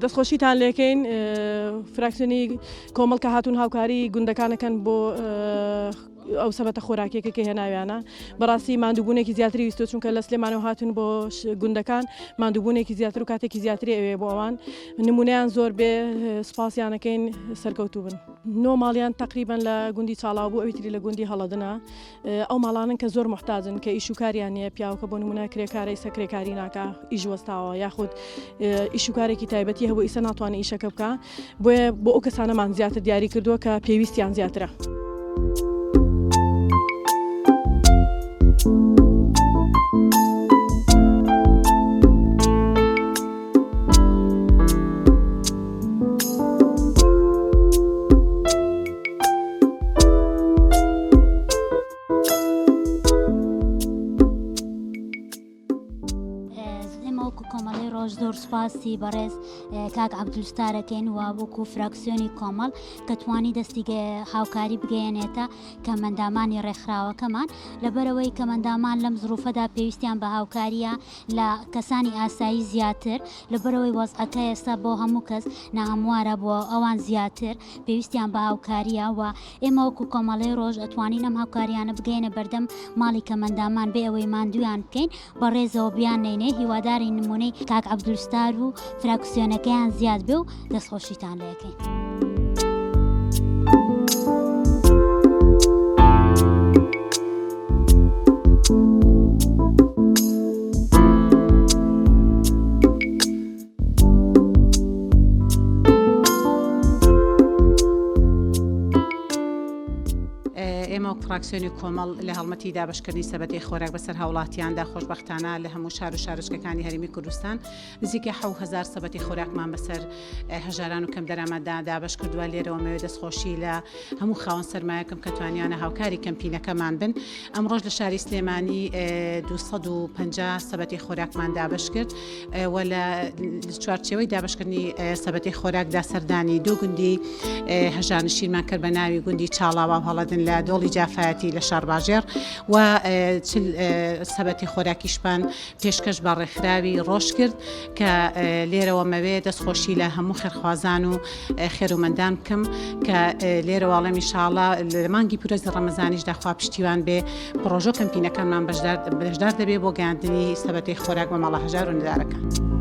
دەستخۆشیتان لێکەین فراکسیۆنی کۆمەڵ کە هاتوون هاوکاری گوندەکانەکەن بۆ ئەو سەبەتە خۆراکێکە کە هێناویانە بەڕاستی ماندووبوونێکی زیاتری ویستۆ چونکە لە سلێمانەوە هاتون بۆ گوندەکان ماندووبوونێکی زیاتر و کاتێکی زیاتری ئەوێ بۆ ئەوان نمونەیان زۆر بێ سپاسیانەکەین سەرکەوتوو بن. نۆ ماڵیان تقریبان لە گوندی چاڵاو بوو ئەویتری لە گوندی هەڵەدنە ئەو ماڵانن کە زۆر محتاجن کە ئیشوکاریان نیە پیاوەکە بۆ نمونە کرێکارەی سەکرێکاری ناکە ئیش وەستاوە یاخود ئیشوکارێکی تایبەتی هەبوو ئیسە ناتوانێت ئیشەکە بکە بۆیە بۆ ئەو کەسانەمان زیاتر دیاری کردووە کە پێویستیان زیاترە. کۆمەڵی ڕۆژ زۆر سپاسی بەڕێز کاک عەبدولستارەکەین و وەکو فراکسیۆنی کۆمەڵ کە توانی دەستی هاوکاری بگەیەنێتە کە مەندامانی ڕێکخراوەکەمان لەبەرەوەی کە مەندامان لەم زروفەدا پێویستیان بە هاوکاریە لە کەسانی ئاسایی زیاتر لەبەرەوەی وەزعەکە ئێستا بۆ هەموو کەس ناهەموارە بۆ ئەوان زیاتر پێویستیان بە هاوکاریە و ئێمە وەکو کۆمەڵی ڕۆژ ئەتوانین ئەم هاوکاریانە بگەینە بەردەم ماڵی کە مەندامان بێ ئەوەی ماندویان بکەین بەڕێزەوە بیان نینێ هیواداری نمونەی کاک عەبدولستار و فراکسیۆنەکەیان زیاد بێ و دەستخۆشیتان لێکەین. ئێمە فراکسیۆنی کۆمەڵ لە هەڵمەتی دابەشکردنی سەبەتی خۆراک بەسەر هاوڵاتیاندا خۆشبەختانە لە هەموو شار و شارچکەکانی هەرێمی کوردستان نزیکە 7,000 سەبەتی خۆراکمان بەسەر هەژاران و کەم دەرامەتدا دابەش کردووە. لێرەوە مەوێ دەستخۆشی لە هەموو خاوەن سەرمایەکەم کە توانیانە هاوکاری کەمپینەکەمان بن. ئەمڕۆژ لە شاری سلێمانی 250 سەبەتی خۆراکمان دابەش کرد و لە چوارچێوەی دابەشکردنی سەبەتی خۆراکدا سەردانی دوو گوندی هەژارنشینمان کرد بە ناوی گوندی چاڵاوە و هەڵەدن لە دۆڵی جافایەتی لە شارباژێر و سەبەتی خۆراکیشمان پێشکەش بە ڕێکخراوی ڕۆژ کرد کە لێرەوە مەوێ دەستخۆشی لە هەموو خێرخوازان و خێرومەندان بکەم کە لێرەواڵەمی شاڵە لە مانگی پورەزی ڕەمەزانیشدا خوا پشتیوان بێ پڕۆژۆ کەمپینەکانمان بەشدار دەبێ بۆ گەیاندنی سەبەتی خۆراک بە ماڵە هەژار و نەدارەکان.